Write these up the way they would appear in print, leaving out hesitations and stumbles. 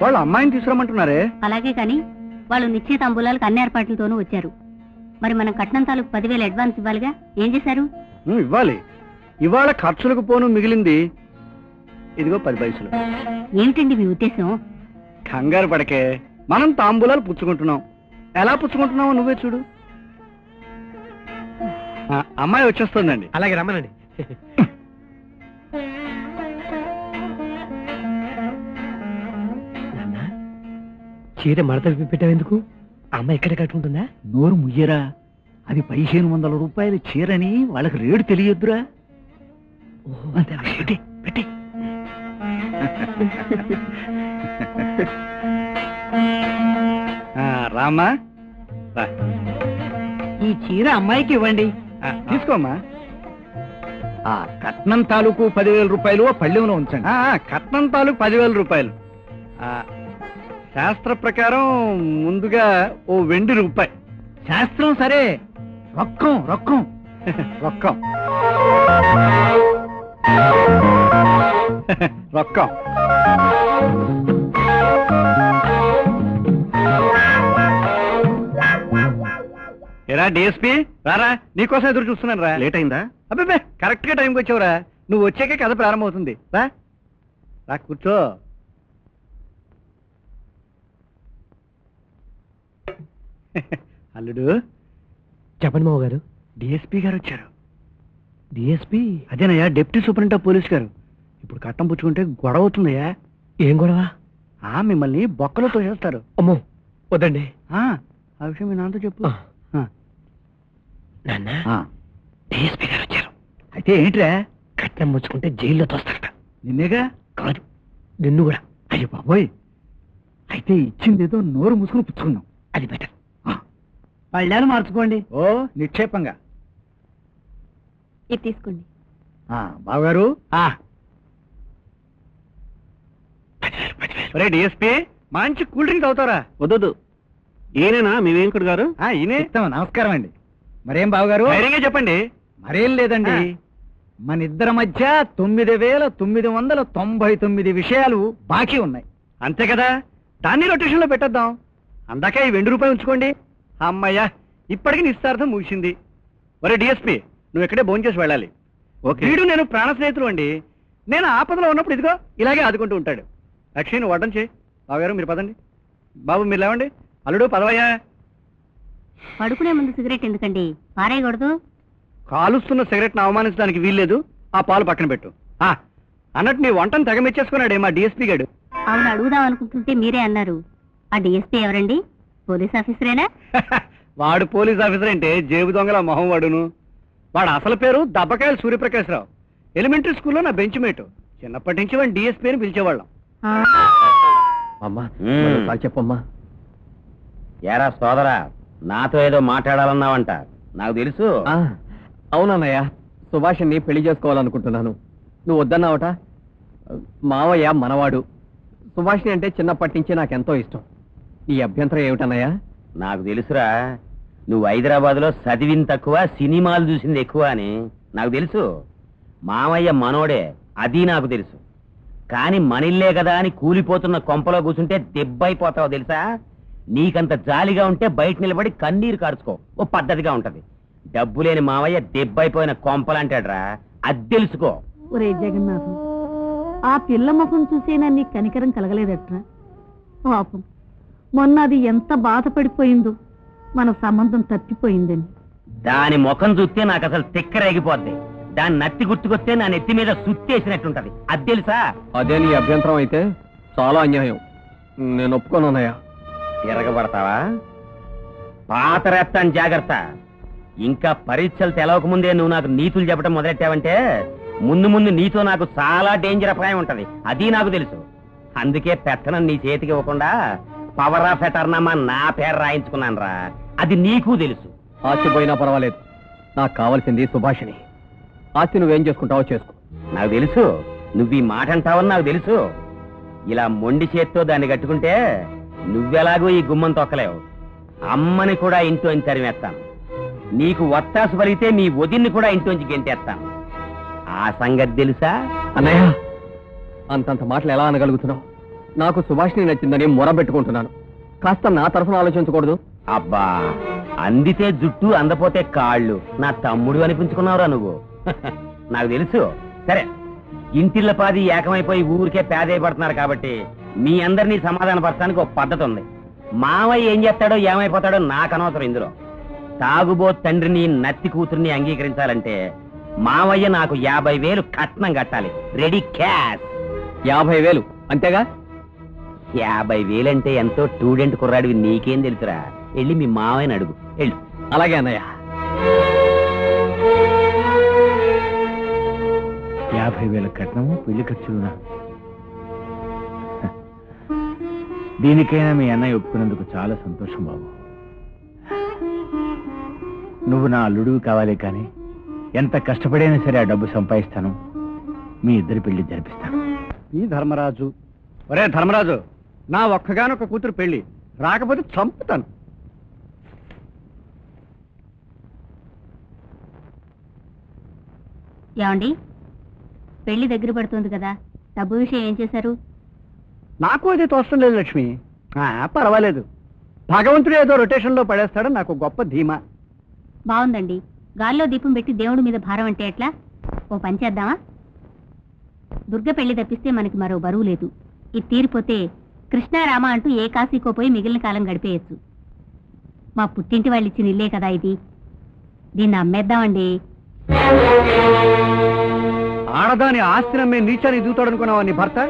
వాళ్ళు అమ్మాయిని తీసుకురమ్మంటున్నారే. అలాగే కాని వాళ్ళు నిశ్చితాంబూలాలకు అన్ని ఏర్పాట్లతోనూ వచ్చారు. మరి మనం కట్నం తాలూకు 10,000 అడ్వాన్స్ ఇవ్వాలిగా, ఏం చేశారు? ఇవ్వాలి. ఇవాళ ఖర్చులకు పోను మిగిలింది ఇదిగో 10 పైసలు. ఏమిటండి మీ ఉద్దేశం? కంగారు పడకే, మనం తాంబూలాలు పుచ్చుకుంటున్నాం. ఎలా పుచ్చుకుంటున్నామో నువ్వే చూడు. అమ్మాయి వచ్చేస్తుందండి. అలాగే రమ్మనండి. చీర మడత పెట్టావెందుకు? అమ్మాయి ఎక్కడ కట్టుకుంటుందా? నోరు ముయ్యరా, అది 1500 రూపాయల చీరని వాళ్ళకి రేటు తెలియద్దురా. పెట్టి పెట్టి రామ్మా, ఈ చీర అమ్మాయికి ఇవ్వండి. తీసుకోమ్మా. కట్నం తాలూకు 10,000 రూపాయలు పళ్ళెంలో ఉంచండి. కట్నం తాలూకు 10,000 రూపాయలు. శాస్త్ర ప్రకారం ముందుగా ఓ ₹2. శాస్త్రం సరే, రొక్కం రొక్కం రొక్కం రొక్కం. ఏరా డిఎస్పీ, రారా, నీకోసం ఎదురు చూస్తున్నాను రా. లేట్ అయిందా? అబ్బాబే, కరెక్ట్ గా టైంకి వచ్చావురా. నువ్వు వచ్చాకే కథ ప్రారంభమవుతుంది. రా రా, కూర్చో. అల్లుడు, చెప్పండి మావ గారు. డిఎస్పీ గారు వచ్చారు. డిఎస్పీ? అదేనయ్యా, డిప్యూటీ సూపరింటెండెంట్ ఆఫ్ పోలీస్ గారు. ఇప్పుడు కట్టం పుచ్చుకుంటే గొడవ అవుతుందయ్యా. ఏం గొడవ? మిమ్మల్ని బొక్కలో తోసేస్తారు. అమ్మో వద్దండి. ఆ విషయం మీ నాన్నతో చెప్పు. నాన్న, డిఎస్పీ గారు వచ్చారు. అయితే ఏంట్రా? కట్నం ముచ్చుకుంటే జైల్లో తోస్తారట. నిన్నేగా? కాదు, నిన్ను కూడా. అయ్యో బాబోయ్, అయితే ఇచ్చిందేదో నోరు మూసుకుని పుచ్చుకుందాం. అది బెటర్. పళ్ళాలు మార్చుకోండి. ఓ నిక్షేపంగా. ఇది తీసుకోండి. బావగారు, డిఎస్పీ మంచి కూల్ డ్రింక్ అవుతారా? వద్దు. ఈయనేనా మీ వెంకట్ గారు? ఈయనే. నమస్కారం అండి. మరేం బావగారు? ధైర్యంగా చెప్పండి. మరేం లేదండి, మన ఇద్దరి మధ్య 9,999 విషయాలు బాకీ ఉన్నాయి. అంతే కదా, దాన్ని రొటేషన్ లో పెట్టేద్దాం. అందాక ఈ ₹2 ఉంచుకోండి. అమ్మయ్యా, ఇప్పటికి నిశ్చార్థం ముగిసింది. ఒరే డిఎస్పీ, నువ్వు ఎక్కడే భోంచేసి వెళ్ళాలి. వీడు నేను ప్రాణ స్నేహితులు అండి. నేను ఆపదలో ఉన్నప్పుడు ఇదిగో ఇలాగే ఆదుకుంటూ ఉంటాడు. లక్ష్మి, నువ్వు వడ్డం చేయి. బావగారు మీరు పదండి. బాబు మీరు లేవండి. అల్లుడు పదవయ్యా. పడుకునే ముందు సిగరెట్ ఎందుకండి, పారేయకూడదు. కాలుస్తున్న సిగరెట్ను అవమానించడానికి వీల్లేదు. ఆ పాలు పక్కన పెట్టు. అన్నట్టు నీ వంటను తెగ మెచ్చేసుకున్నాడే మా డిఎస్పీ గారు. అవును, అడుగుదాం అనుకుంటుంటే మీరే అన్నారు. ఆ డిఎస్పీ ఎవరండి? పోలీస్ ఆఫీసరేనా? వాడు పోలీస్ ఆఫీసర్ అంటే జేబు దొంగల మొహం వాడును. వాడు అసలు పేరు దబ్బకాయల సూర్యప్రకాశ్రావు. ఎలిమెంటరీ స్కూల్లో నా బెంచ్ మేటు. చిన్నప్పటి నుంచి వాడిని డిఎస్పీ అని పిలిచేవాళ్ళం. అమ్మా చెప్పమ్మా. ఏరా సోదరా, నాతో ఏదో మాట్లాడాలన్నావంట, నాకు తెలుసు. అవునన్నయ్య, సుభాష్ని పెళ్లి చేసుకోవాలనుకుంటున్నాను. నువ్వు వద్దన్నావట. మావయ్య మనవాడు. సుభాష్ని అంటే చిన్నప్పటి నుంచి నాకెంతో ఇష్టం. ఈ అభ్యంతరం ఏమిటన్నయ్యా? నాకు తెలుసురా, నువ్వు హైదరాబాద్లో చదివింది తక్కువ, సినిమాలు చూసింది ఎక్కువ అని నాకు తెలుసు. మామయ్య మనోడే, అది నాకు తెలుసు. కాని మనిల్లే కదా అని కూలిపోతున్న కొంపలో కూర్చుంటే దెబ్బైపోతావు తెలుసా. నీకంత జాలిగా ఉంటే బయట నిలబడి కన్నీరు కార్చుకో, ఓ పద్ధతిగా ఉంటది. డబ్బు లేని మావయ్య దెబ్బైపోయిన కొంపలంటాడ్రా, అది తెలుసుకో. ఒరే జగన్నాథం, ఆ పిల్ల ముఖం చూసేనా నీకు కనికరం కలగలేదట్రా? పాపం, మొన్న అది ఎంత బాధపడిపోయిందో మన సంబంధం తప్పిపోయిందని. దాని ముఖం చూస్తే నాకు అసలు తిక్కరేగిపోద్ది. దాన్ని నత్తి గుర్తుకొస్తే నా నెత్తి మీద సుత్తేసినట్టుంటది, అది తెలుసా. అదే నీ అభ్యంతరం అయితే చాలా అన్యాయం. నేను ఒప్పుకోనన్నయ్యా. తిరగబడతావా? పాతరేస్తాను, జాగ్రత్త. ఇంకా పరీక్షలు తెలవకముందే నువ్వు నాకు నీతులు చెప్పడం మొదలెట్టావంటే ముందు ముందు నీతో నాకు చాలా డేంజర్ అపాయం ఉంటది, అది నాకు తెలుసు. అందుకే పెత్తనం నీ చేతికి ఇవ్వకుండా పవర్ ఆఫ్ ఎటర్నమా నా పేరు రాయించుకున్నాను రా, అది నీకు తెలుసు. ఆస్తి పోయినా పర్వాలేదు, నాకు కావాల్సింది సుభాషిణి. ఆస్తి నువ్వేం చేసుకుంటావో చేసుకో. నాకు తెలుసు నువ్వు ఈ మాట అంటావని నాకు తెలుసు. ఇలా మొండి చేత్తో దాన్ని కట్టుకుంటే నువ్వెలాగో ఈ గుమ్మం తొక్కలేవు. అమ్మని కూడా ఇంట్లోంచి తరిమేస్తాను. నీకు వత్తాసు పలిగితే మీ వదిన్ని కూడా ఇంట్లోంచి గెంటేస్తాను. ఆ సంగతి తెలుసా? అన్నయ్య, అంతంత మాటలు ఎలా అనగలుగుతున్నావు? నాకు సుభాష్ని నచ్చిందని మొరబెట్టుకుంటున్నాను. కాస్త నా తరఫున ఆలోచించకూడదు? అబ్బా, అందితే జుట్టు అందపోతే కాళ్ళు, నా తమ్ముడు అనిపించుకున్నావురా నువ్వు. నాకు తెలుసు. సరే, ఇంటిళ్ళ పాది ఏకమైపోయి ఊరికే పేదైపడుతున్నారు కాబట్టి మీ అందరినీ సమాధాన పరచడానికి ఒక పద్ధతి ఉంది. మావయ్య ఏం చేస్తాడో ఏమైపోతాడో నాకు అనవసరం. ఇందులో తాగుబో తండ్రిని నత్తి కూతుర్ని అంగీకరించాలంటే మావయ్య నాకు 50,000 కట్నం కట్టాలి. Ready cash. 50,000 అంతేగా? 50,000 అంటే ఎంతో స్టూడెంట్ కుర్రాడివి, నీకేం తెలుసురా? వెళ్ళి మీ మావయ్యని అడుగు, వెళ్ళు. అలాగే అన్నయ్య. 50,000 కట్నము, పెళ్లి ఖర్చులునా? దీనికైనా మీ అన్నయ్య ఒప్పుకున్నందుకు చాలా సంతోషం బాబు. నువ్వు నా అల్లుడు కావాలి, కానీ ఎంత కష్టపడైనా సరే ఆ డబ్బు సంపాదిస్తాను. మీ ఇద్దరి పెళ్లి జరిపిస్తాను. ఈ ధర్మరాజు, ఒరే ధర్మరాజు, నా ఒక్కగానొక్క కూతురు పెళ్లి రాకపోతే చంపుతాను. ఏమండి, పెళ్లి దగ్గర పడుతుంది కదా, డబ్బు విషయం ఏం చేశారు? నాకు అదే తోచడం లేదు లక్ష్మి. పర్వాలేదు, భగవంతుడు ఏదో రొటేషన్లో పడేస్తాడని నాకు గొప్ప ధీమా. బాగుందండి. గాల్లో దీపం పెట్టి దేవుడి మీద భారం అంటే ఎట్లా? ఓ పని చేద్దామా? దుర్గ పెళ్లి తప్పిస్తే మనకి మరో బరువు లేదు. ఇది తీరిపోతే కృష్ణారామ అంటూ ఏ కాశీకో పోయి మిగిలిన కాలం గడిపేయచ్చు. మా పుట్టింటి వాళ్ళు ఇచ్చిన ఇల్లే కదా ఇది, దీన్ని అమ్మేద్దామండి. ఆడదాని ఆస్తిని అమ్మే నీచాన్ని దూతాడనుకున్నావా నీ భర్త?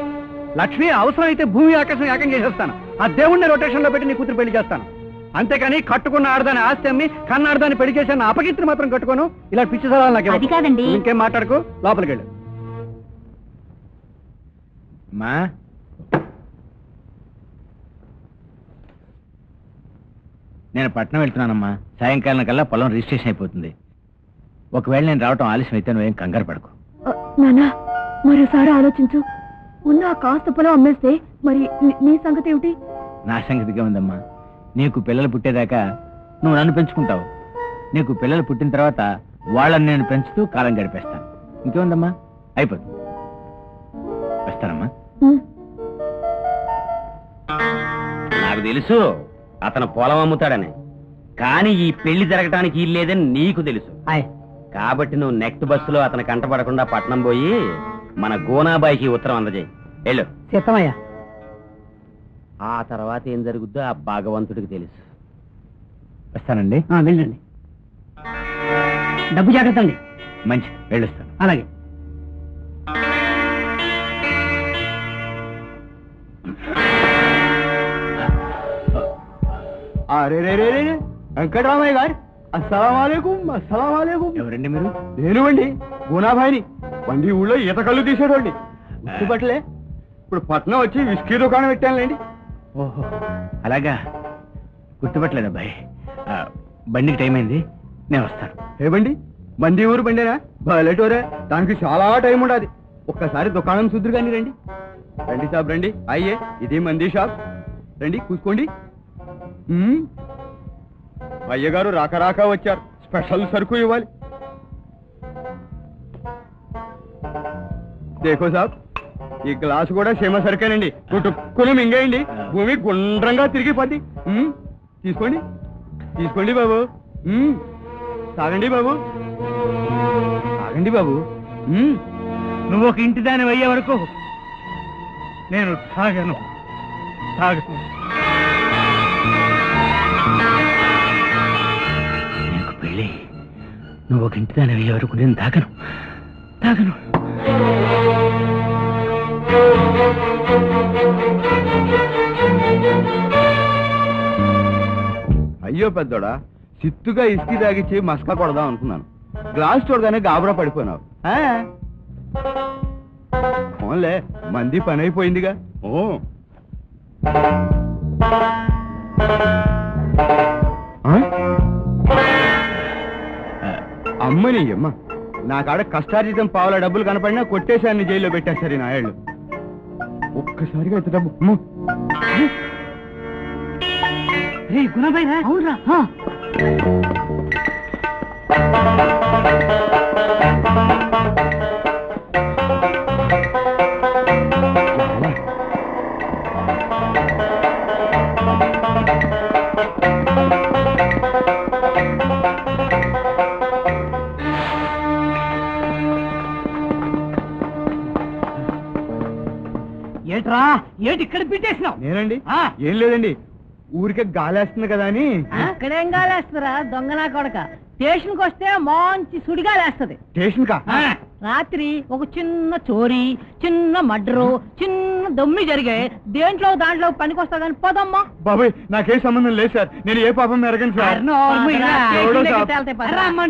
లక్ష్మి, అవసరమైతే భూమి ఆకాశం ఏకం చేసేస్తాను. ఆ దేవుణ్ణి రొటేషన్ లో పెట్టి నీ కూతురు పెళ్లి చేస్తాను. అంతేకాని కట్టుకున్న ఆడదాని ఆస్తి అమ్మి కన్న ఆడదాన్ని పెళ్లి చేశాను అపకీర్తిని మాత్రం కట్టుకోను. ఇలా పిచ్చి సలహాలు నాకు అది కాదండి. ఇంకేం మాట్లాడుకో, లోపలికి వెళ్ళు. మా నేను పట్నం వెళ్తున్నానమ్మా. సాయంకాలం కల్లా పొలం రిజిస్ట్రేషన్ అయిపోతుంది. ఒకవేళ నేను రావటం ఆలస్యం అయితే నువ్వేం కంగారు పడకు. నానా, మరోసారి ఆలోచించు. ఉన్న ఆ కాస్త పొలం అమ్మేస్తే మరి నీ సంగతి ఏమిటి? నా సంగతిగా ఉందమ్మా. నీకు పిల్లలు పుట్టేదాకా నువ్వు నన్ను పెంచుకుంటావు. నీకు పిల్లలు పుట్టిన తర్వాత వాళ్ళని నేను పెంచుతూ కాలం గడిపేస్తాను. ఇంకేముందమ్మా, అయిపోతుంది. వస్తానమ్మా. నాకు తెలుసు అతను పొలం అమ్ముతాడని, కానీ ఈ పెళ్లి జరగటానికి ఇల్లేదని నీకు తెలుసు. కాబట్టి నువ్వు నెక్స్ట్ బస్సులో అతను కంటపడకుండా పట్నం పోయి మన గోనాబాయికి ఉత్తరం అందజేయి. వెళ్ళు. చిత్తమయ్యా. ఆ తర్వాత ఏం జరుగుద్దో ఆ భగవంతుడికి తెలుసు. వస్తానండి. వెళ్ళండి. డబ్బు జాగ్రత్త అండి. మంచి, వెళ్ళొస్తాను. అలాగే. అరే రే రే రే, వెంకటరామయ్య గారు, అస్సలామలైకుం. అస్సలామలైకుం. ఎవరండి మీరు? నేనువండి, గోనాభాయిని. బండి ఊళ్ళో ఈత కళ్ళు తీసేటోండి. గుర్తుపట్టలే? ఇప్పుడు పట్నం వచ్చి విస్కీ దుకాణం పెట్టానులేండి. ఓహో, అలాగా. గుర్తుపట్టలేదు అబ్బాయి. బండికి టైం అయింది, నేను వస్తాను. ఏ బండి? మంది ఊరు బండేనా? బయలటోరే, దానికి చాలా టైం ఉండదు. ఒక్కసారి దుకాణం చూద్దరు కానీ రండి. రండి సాబ్, రండి. అయ్యే, ఇది మంది షాప్. రండి, కూసుకోండి. అయ్యగారు రాక రాక వచ్చారు, స్పెషల్ సరుకు ఇవ్వాలి. దేఖో సాబ్, ఈ గ్లాసు కూడా సీమ సరికేనండి. కుట్టుకుని మింగేయండి, భూమి గుండ్రంగా తిరిగిపోద్ది. తీసుకోండి, తీసుకోండి బాబు. తాగండి బాబు, తాగండి బాబు. నువ్వు ఒక ఇంటి దాని అయ్యే వరకు నేను తాగను, తాగను. నీకు పెళ్ళి, నువ్వు ఒక ఇంటి దాని అయ్యే వరకు నేను తాగను, తాగను. అయ్యో పెద్దోడా, చిత్తుగా ఇసుకి తాగిచ్చి మస్కా కొడదాం అనుకున్నాను. గ్లాస్ చూడగానే గాబరా పడిపోయినావు. ఫోన్లే, మంది పని అయిపోయిందిగా. ఓ అమ్మని అమ్మ, నా కాడ కష్టార్జితం పావుల డబ్బులు కనపడినా కొట్టేశాన్ని జైల్లో పెట్టేస్తారు ఈ నాయాళ్ళు. ఒక్కసారిగా ఇంత డబ్బు. గుణబాయ్ రా? అవునరా. ఏట్రా ఏటి ఇక్కడ పెట్టేసినావు? నేనండి ఏం లేదండి, ఊరికే గాలేస్తుంది కదా అని. ఇక్కడేం గాలేస్తారా దొంగనా కొడక? స్టేషన్కి వస్తే మంచి సుడిగాలేస్తది. స్టేషన్ కా? రాత్రి ఒక చిన్న చోరీ, చిన్న మర్డరు, చిన్న దొమ్మి జరిగాయి. దాంట్లో పనికొస్తా కానీ పోదమ్మా. బాబాయ్ నాకే సంబంధం లేదు సార్, నేను ఏ పాపం ఎరగను సార్. ఎవడో సార్.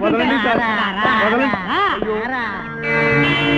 వదలండి సార్. వదలండి. అయ్యో.